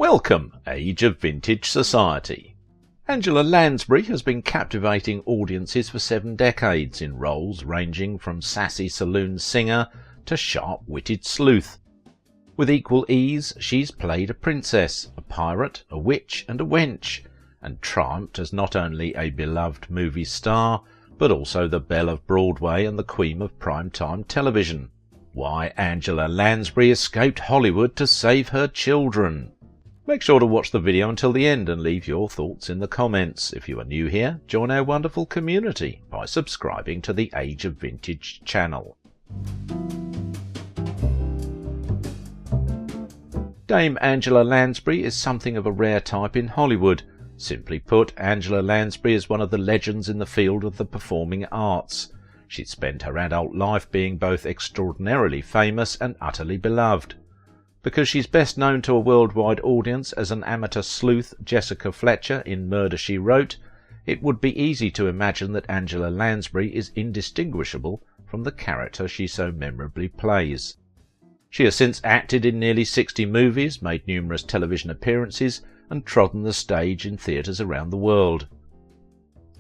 Welcome, Age of Vintage Society. Angela Lansbury has been captivating audiences for 7 decades in roles ranging from sassy saloon singer to sharp-witted sleuth. With equal ease, she's played a princess, a pirate, a witch and a wench, and triumphed as not only a beloved movie star, but also the belle of Broadway and the queen of primetime television. Why Angela Lansbury escaped Hollywood to save her children. Make sure to watch the video until the end and leave your thoughts in the comments. If you are new here, join our wonderful community by subscribing to the Age of Vintage channel. Dame Angela Lansbury is something of a rare type in Hollywood. Simply put, Angela Lansbury is one of the legends in the field of the performing arts. She spent her adult life being both extraordinarily famous and utterly beloved. Because she's best known to a worldwide audience as an amateur sleuth, Jessica Fletcher in Murder, She Wrote, it would be easy to imagine that Angela Lansbury is indistinguishable from the character she so memorably plays. She has since acted in nearly 60 movies, made numerous television appearances, and trodden the stage in theatres around the world.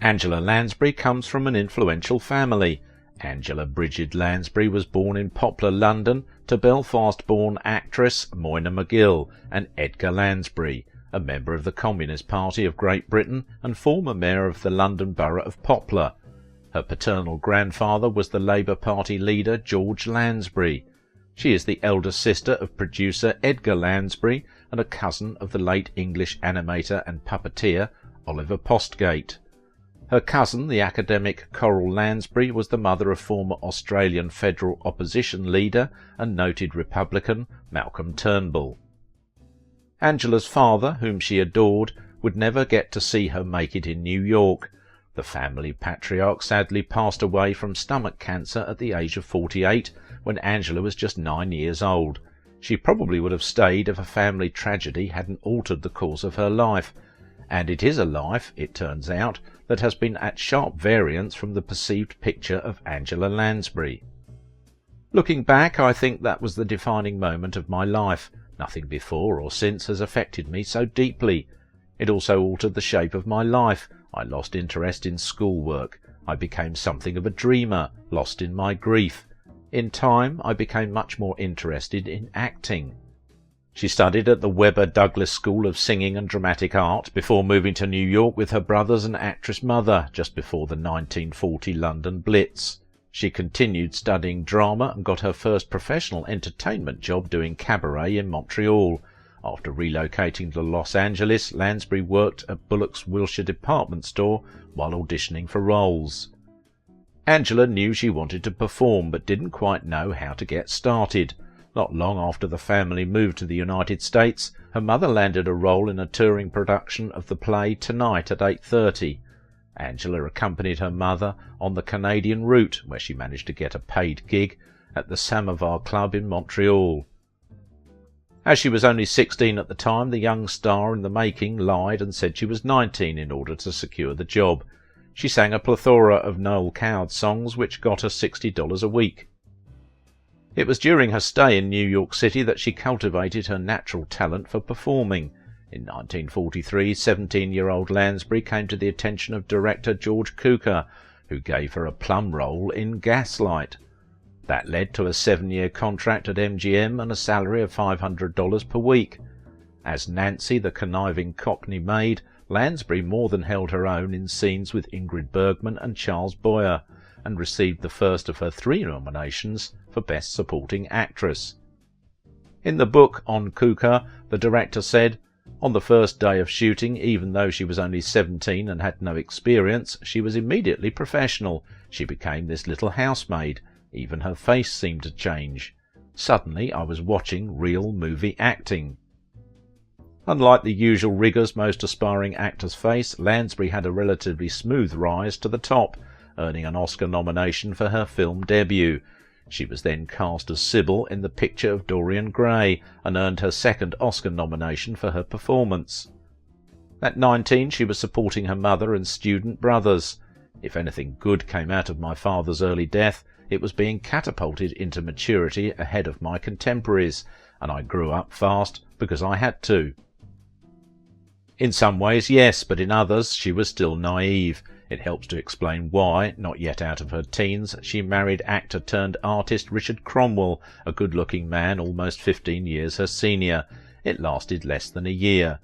Angela Lansbury comes from an influential family. Angela Bridget Lansbury was born in Poplar, London, to Belfast-born actress Moyna McGill and Edgar Lansbury, a member of the Communist Party of Great Britain and former mayor of the London borough of Poplar. Her paternal grandfather was the Labour Party leader George Lansbury. She is the elder sister of producer Edgar Lansbury and a cousin of the late English animator and puppeteer Oliver Postgate. Her cousin, the academic Coral Lansbury, was the mother of former Australian federal opposition leader and noted Republican Malcolm Turnbull. Angela's father, whom she adored, would never get to see her make it in New York. The family patriarch sadly passed away from stomach cancer at the age of 48 when Angela was just 9 years old. She probably would have stayed if a family tragedy hadn't altered the course of her life. And it is a life, it turns out, that has been at sharp variance from the perceived picture of Angela Lansbury. Looking back, I think that was the defining moment of my life. Nothing before or since has affected me so deeply. It also altered the shape of my life. I lost interest in schoolwork. I became something of a dreamer, lost in my grief. In time, I became much more interested in acting. She studied at the Webber Douglas School of Singing and Dramatic Art before moving to New York with her brothers and actress mother just before the 1940 London Blitz. She continued studying drama and got her first professional entertainment job doing cabaret in Montreal. After relocating to Los Angeles, Lansbury worked at Bullock's Wilshire department store while auditioning for roles. Angela knew she wanted to perform but didn't quite know how to get started. Not long after the family moved to the United States, her mother landed a role in a touring production of the play Tonight at 8:30. Angela accompanied her mother on the Canadian route, where she managed to get a paid gig at the Samovar Club in Montreal. As she was only 16 at the time, the young star in the making lied and said she was 19 in order to secure the job. She sang a plethora of Noel Coward songs which got her $60 a week. It was during her stay in New York City that she cultivated her natural talent for performing. In 1943, 17-year-old Lansbury came to the attention of director George Cukor, who gave her a plum role in Gaslight. That led to a 7-year contract at MGM and a salary of $500 per week. As Nancy, the conniving Cockney maid, Lansbury more than held her own in scenes with Ingrid Bergman and Charles Boyer, and received the first of her 3 nominations for Best Supporting Actress. In the book on Cukor, the director said, "On the first day of shooting, even though she was only 17 and had no experience, she was immediately professional. She became this little housemaid. Even her face seemed to change. Suddenly I was watching real movie acting." Unlike the usual rigours most aspiring actors face, Lansbury had a relatively smooth rise to the top, earning an Oscar nomination for her film debut. She was then cast as Sybil in The Picture of Dorian Gray and earned her second Oscar nomination for her performance. At 19 she was supporting her mother and student brothers. If anything good came out of my father's early death, it was being catapulted into maturity ahead of my contemporaries, and I grew up fast because I had to. In some ways, yes, but in others she was still naive. It helps to explain why, not yet out of her teens, she married actor-turned-artist Richard Cromwell, a good-looking man almost 15 years her senior. It lasted less than a year.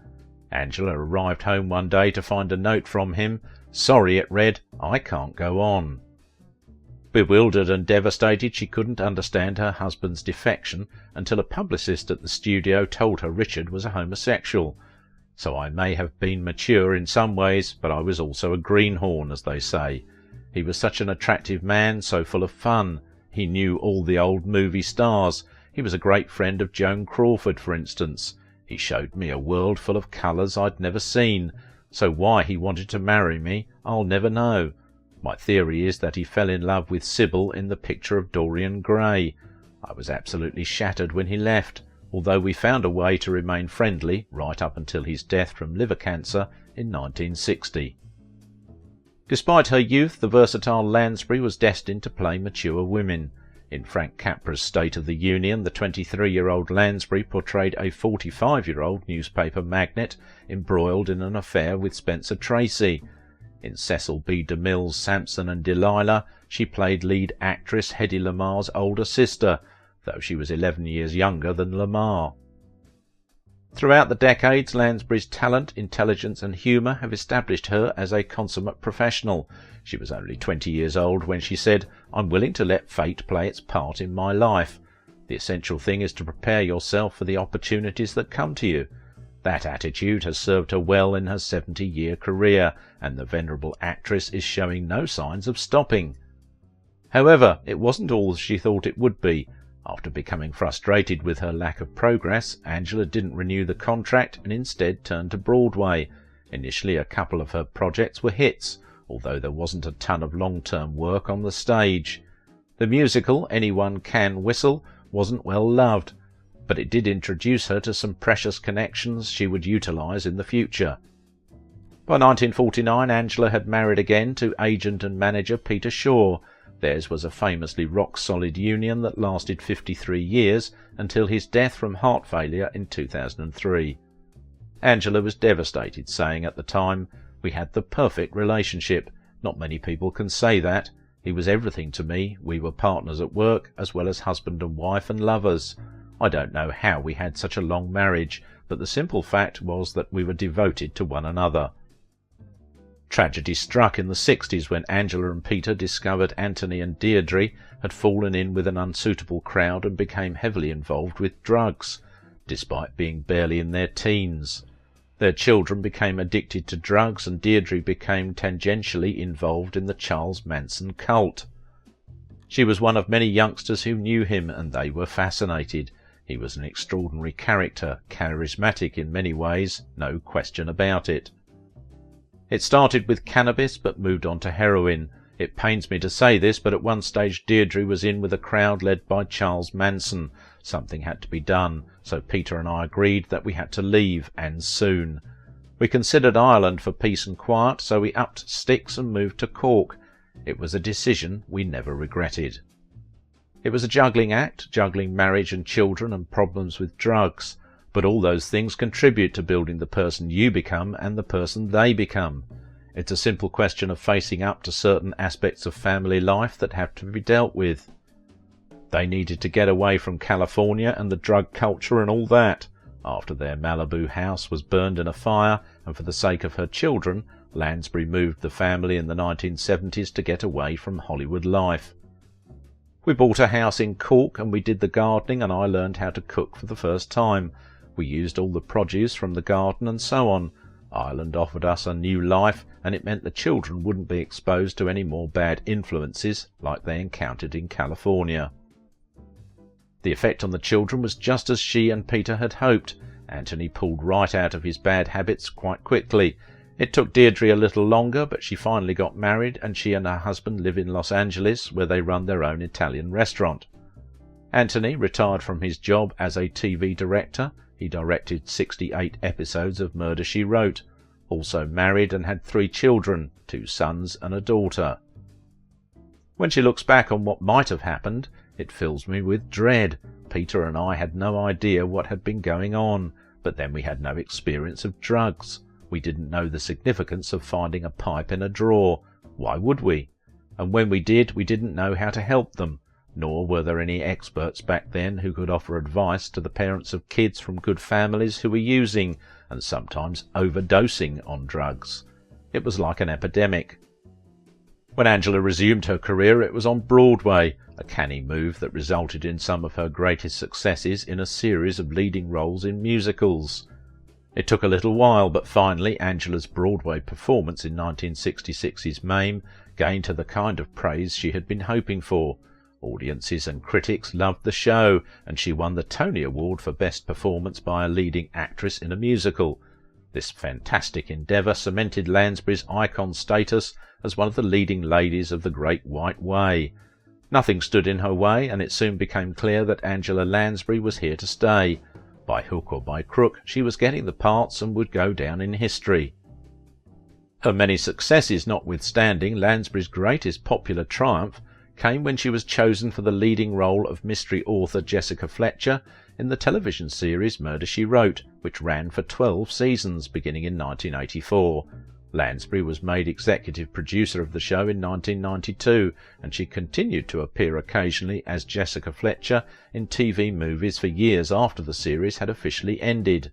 Angela arrived home one day to find a note from him. Sorry, it read, I can't go on. Bewildered and devastated, she couldn't understand her husband's defection until a publicist at the studio told her Richard was a homosexual. So I may have been mature in some ways, but I was also a greenhorn, as they say. He was such an attractive man, so full of fun. He knew all the old movie stars. He was a great friend of Joan Crawford, for instance. He showed me a world full of colours I'd never seen. So why he wanted to marry me, I'll never know. My theory is that he fell in love with Sybil in The Picture of Dorian Gray. I was absolutely shattered when he left, although we found a way to remain friendly right up until his death from liver cancer in 1960. Despite her youth, the versatile Lansbury was destined to play mature women. In Frank Capra's State of the Union, the 23-year-old Lansbury portrayed a 45-year-old newspaper magnate embroiled in an affair with Spencer Tracy. In Cecil B. DeMille's Samson and Delilah, she played lead actress Hedy Lamarr's older sister, though she was 11 years younger than Lamar. Throughout the decades, Lansbury's talent, intelligence and humour have established her as a consummate professional. She was only 20 years old when she said, I'm willing to let fate play its part in my life. The essential thing is to prepare yourself for the opportunities that come to you. That attitude has served her well in her 70-year career, and the venerable actress is showing no signs of stopping. However, it wasn't all she thought it would be. After becoming frustrated with her lack of progress, Angela didn't renew the contract and instead turned to Broadway. Initially, a couple of her projects were hits, although there wasn't a ton of long-term work on the stage. The musical, Anyone Can Whistle, wasn't well loved, but it did introduce her to some precious connections she would utilise in the future. By 1949, Angela had married again to agent and manager Peter Shaw. Theirs was a famously rock-solid union that lasted 53 years until his death from heart failure in 2003. Angela was devastated, saying at the time, "We had the perfect relationship. Not many people can say that. He was everything to me. We were partners at work, as well as husband and wife and lovers. I don't know how we had such a long marriage, but the simple fact was that we were devoted to one another." Tragedy struck in the 60s when Angela and Peter discovered Anthony and Deirdre had fallen in with an unsuitable crowd and became heavily involved with drugs, despite being barely in their teens. Their children became addicted to drugs, and Deirdre became tangentially involved in the Charles Manson cult. She was one of many youngsters who knew him, and they were fascinated. He was an extraordinary character, charismatic in many ways, no question about it. It started with cannabis but moved on to heroin. It pains me to say this, but at one stage Deirdre was in with a crowd led by Charles Manson. Something had to be done, so Peter and I agreed that we had to leave, and soon. We considered Ireland for peace and quiet, so we upped sticks and moved to Cork. It was a decision we never regretted. It was a juggling act, juggling marriage and children and problems with drugs. But all those things contribute to building the person you become and the person they become. It's a simple question of facing up to certain aspects of family life that have to be dealt with. They needed to get away from California and the drug culture and all that. After their Malibu house was burned in a fire, and for the sake of her children, Lansbury moved the family in the 1970s to get away from Hollywood life. We bought a house in Cork and we did the gardening, and I learned how to cook for the first time. We used all the produce from the garden and so on. Ireland offered us a new life, and it meant the children wouldn't be exposed to any more bad influences like they encountered in California. The effect on the children was just as she and Peter had hoped. Anthony pulled right out of his bad habits quite quickly. It took Deirdre a little longer, but she finally got married, and she and her husband live in Los Angeles, where they run their own Italian restaurant. Anthony retired from his job as a TV director. He directed 68 episodes of Murder, She Wrote, also married and had 3 children, 2 sons and a daughter. When she looks back on what might have happened, it fills me with dread. Peter and I had no idea what had been going on, but then we had no experience of drugs. We didn't know the significance of finding a pipe in a drawer. Why would we? And when we did, we didn't know how to help them, nor were there any experts back then who could offer advice to the parents of kids from good families who were using, and sometimes overdosing, on drugs. It was like an epidemic. When Angela resumed her career, it was on Broadway, a canny move that resulted in some of her greatest successes in a series of leading roles in musicals. It took a little while, but finally Angela's Broadway performance in 1966's Mame gained her the kind of praise she had been hoping for. Audiences and critics loved the show, and she won the Tony Award for Best Performance by a Leading Actress in a Musical. This fantastic endeavour cemented Lansbury's icon status as one of the leading ladies of the Great White Way. Nothing stood in her way, and it soon became clear that Angela Lansbury was here to stay. By hook or by crook, she was getting the parts and would go down in history. Her many successes notwithstanding, Lansbury's greatest popular triumph came when she was chosen for the leading role of mystery author Jessica Fletcher in the television series Murder, She Wrote, which ran for 12 seasons beginning in 1984. Lansbury was made executive producer of the show in 1992, and she continued to appear occasionally as Jessica Fletcher in TV movies for years after the series had officially ended.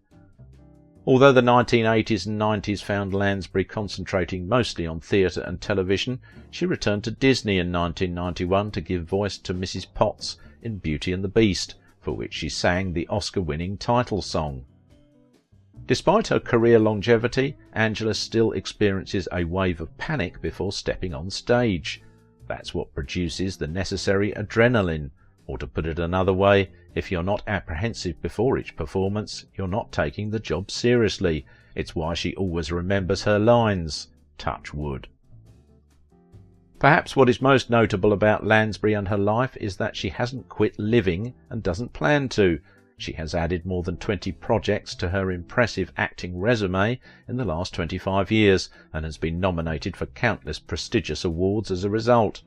Although the 1980s and 90s found Lansbury concentrating mostly on theatre and television, she returned to Disney in 1991 to give voice to Mrs. Potts in Beauty and the Beast, for which she sang the Oscar-winning title song. Despite her career longevity, Angela still experiences a wave of panic before stepping on stage. That's what produces the necessary adrenaline, or to put it another way, if you're not apprehensive before each performance, you're not taking the job seriously. It's why she always remembers her lines. Touch wood. Perhaps what is most notable about Lansbury and her life is that she hasn't quit living and doesn't plan to. She has added more than 20 projects to her impressive acting resume in the last 25 years and has been nominated for countless prestigious awards as a result.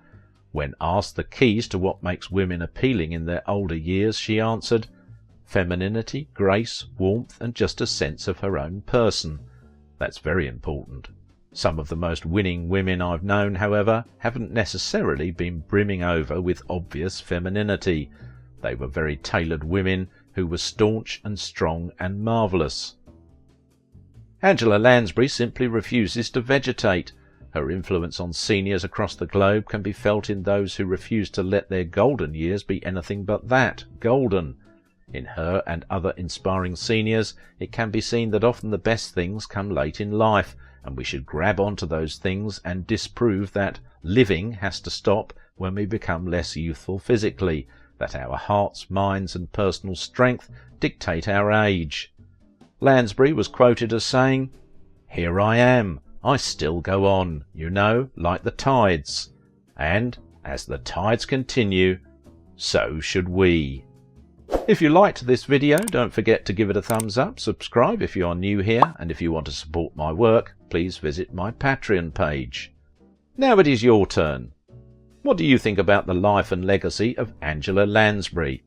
When asked the keys to what makes women appealing in their older years, she answered, femininity, grace, warmth, and just a sense of her own person. That's very important. Some of the most winning women I've known, however, haven't necessarily been brimming over with obvious femininity. They were very tailored women who were staunch and strong and marvellous. Angela Lansbury simply refuses to vegetate. Her influence on seniors across the globe can be felt in those who refuse to let their golden years be anything but that, golden. In her and other inspiring seniors, it can be seen that often the best things come late in life, and we should grab onto those things and disprove that living has to stop when we become less youthful physically, that our hearts, minds and personal strength dictate our age. Lansbury was quoted as saying, "Here I am. I still go on, you know, like the tides. And, as the tides continue, so should we." If you liked this video, don't forget to give it a thumbs up, subscribe if you are new here, and if you want to support my work, please visit my Patreon page. Now it is your turn. What do you think about the life and legacy of Angela Lansbury?